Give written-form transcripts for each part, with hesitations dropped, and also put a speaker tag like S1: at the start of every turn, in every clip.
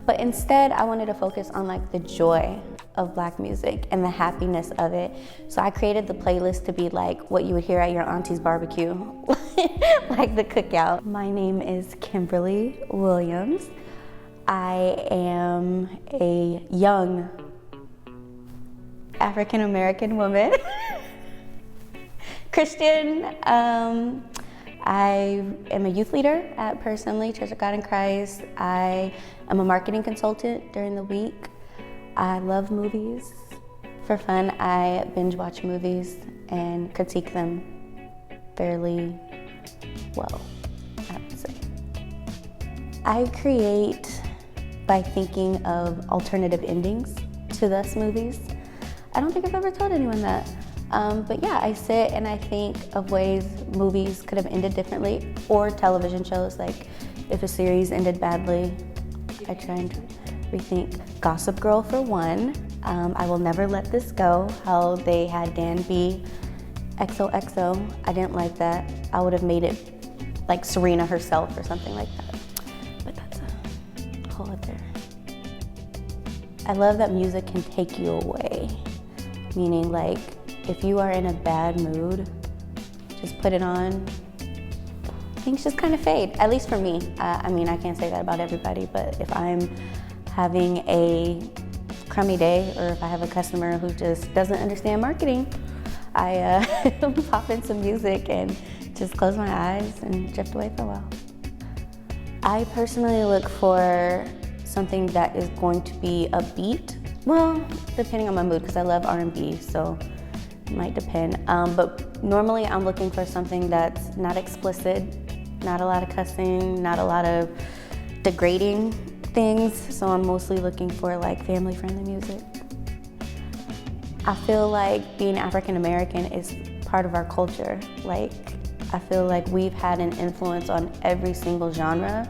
S1: But instead, I wanted to focus on like the joy of Black music and the happiness of it. So I created the playlist to be like what you would hear at your auntie's barbecue, like the cookout. My name is Kimberly Williams. I am a young African-American woman, Christian. I am a youth leader at Personally Church of God in Christ. I am a marketing consultant during the week. I love movies. For fun, I binge watch movies and critique them fairly well, I would say. I create by thinking of alternative endings to thus movies. I don't think I've ever told anyone that. But yeah, I sit and I think of ways movies could have ended differently, or television shows, like if a series ended badly, I try and rethink. Gossip Girl for one. I Will Never Let This Go, how they had Dan be XOXO. I didn't like that. I would have made it like Serena herself or something like that. But that's a whole other. I love that music can take you away. Meaning like, if you are in a bad mood, just put it on, things just kind of fade, at least for me. I mean, I can't say that about everybody, but if I'm having a crummy day, or if I have a customer who just doesn't understand marketing, I pop in some music and just close my eyes and drift away for a while. I personally look for something that is going to be upbeat. Well, depending on my mood, because I love R&B, so it might depend. But normally I'm looking for something that's not explicit, not a lot of cussing, not a lot of degrading things. So I'm mostly looking for like family-friendly music. I feel like being African American is part of our culture. Like, I feel like we've had an influence on every single genre.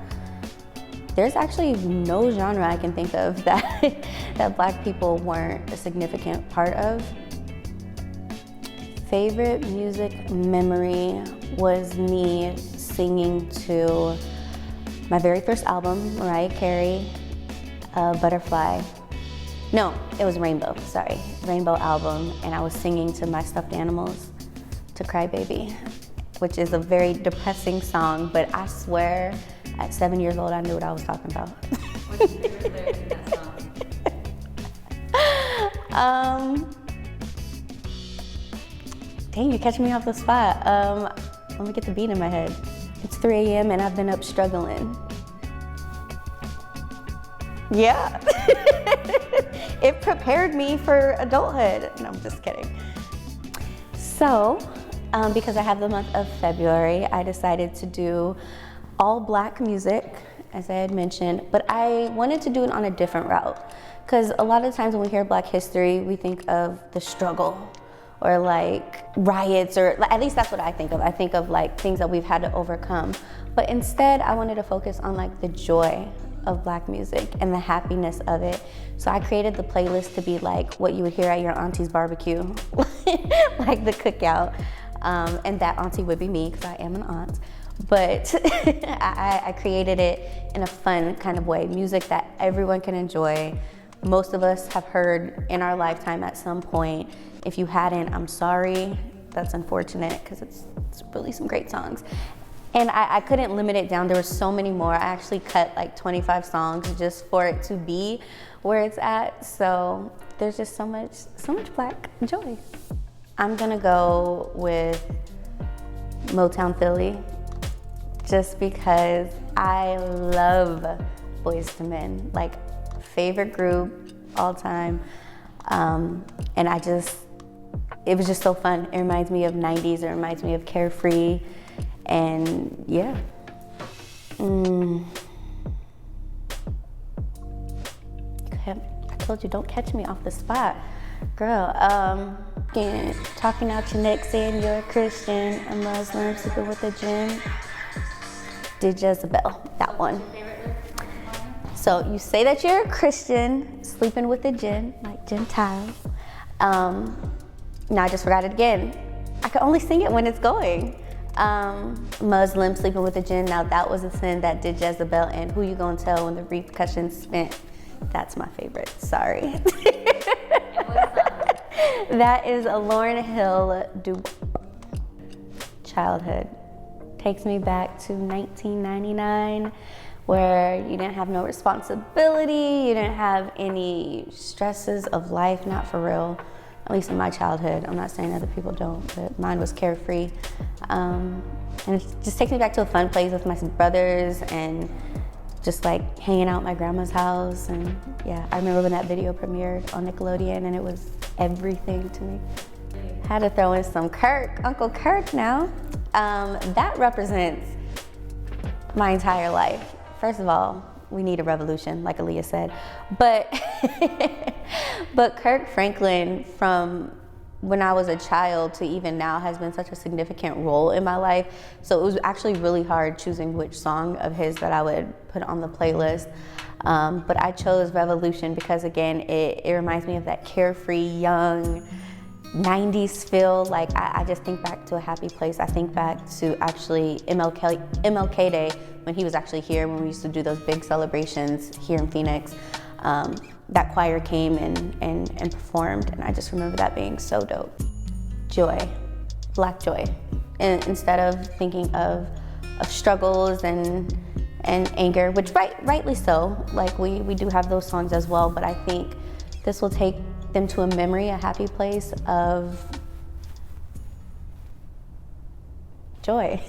S1: There's actually no genre I can think of that, that Black people weren't a significant part of. Favorite music memory was me singing to my very first album, Mariah Carey, Butterfly. No, it was Rainbow, sorry. Rainbow album, and I was singing to my stuffed animals to Cry Baby, which is a very depressing song, but I swear at 7 years old I knew what I was talking about.
S2: What's your favorite lyric in that song?
S1: Dang, you're catching me off the spot. Let me get the beat in my head. It's 3 a.m. and I've been up struggling. Yeah. It prepared me for adulthood. No, I'm just kidding. So, because I have the month of February, I decided to do all Black music, as I had mentioned, but I wanted to do it on a different route. Because a lot of times when we hear Black history, we think of the struggle, or like riots, or at least that's what I think of. I think of like things that we've had to overcome. But instead, I wanted to focus on like the joy of Black music and the happiness of it. So I created the playlist to be like what you would hear at your auntie's barbecue, like the cookout. And that auntie would be me, because I am an aunt. But I created it in a fun kind of way, music that everyone can enjoy. Most of us have heard in our lifetime at some point. If you hadn't, I'm sorry. That's unfortunate, because it's really some great songs. And I couldn't limit it down. There were so many more. I actually cut like 25 songs just for it to be where it's at. So there's just so much Black joy. I'm gonna go with Motown Philly, just because I love Boyz II Men, like favorite group all time. And it was just so fun. It reminds me of 90s, it reminds me of Carefree, and yeah. I told you, don't catch me off the spot. Girl, talking out your neck, saying you're a Christian, a Muslim, sleeping with a Jinn. Did Jezebel, that one. So you say that you're a Christian, sleeping with a Jinn, like Gentile. Now I just forgot it again. I can only sing it when it's going. Muslim, sleeping with a jinn. Now that was a sin that did Jezebel, and who you gonna tell when the repercussions spent? That's my favorite, sorry. That is a Lauryn Hill childhood. Takes me back to 1999, where you didn't have no responsibility, you didn't have any stresses of life, not for real. At least in my childhood. I'm not saying other people don't, but mine was carefree. And it just takes me back to a fun place with my brothers and just like hanging out at my grandma's house. And yeah, I remember when that video premiered on Nickelodeon and it was everything to me. Had to throw in some KIRK, Uncle KIRK now. That represents my entire life. First of all, we need a revolution, like Aaliyah said. But Kirk Franklin, from when I was a child to even now, has been such a significant role in my life. So it was actually really hard choosing which song of his that I would put on the playlist. But I chose Revolution because, again, it reminds me of that carefree, young, 90s feel. Like I just think back to a happy place. I think back to actually MLK Day, when he was actually here, when we used to do those big celebrations here in Phoenix. That choir came and performed, and I just remember that being so dope. Joy, Black joy. And instead of thinking of struggles and anger, which rightly so, like we do have those songs as well, but I think this will take them to a memory, a happy place of joy.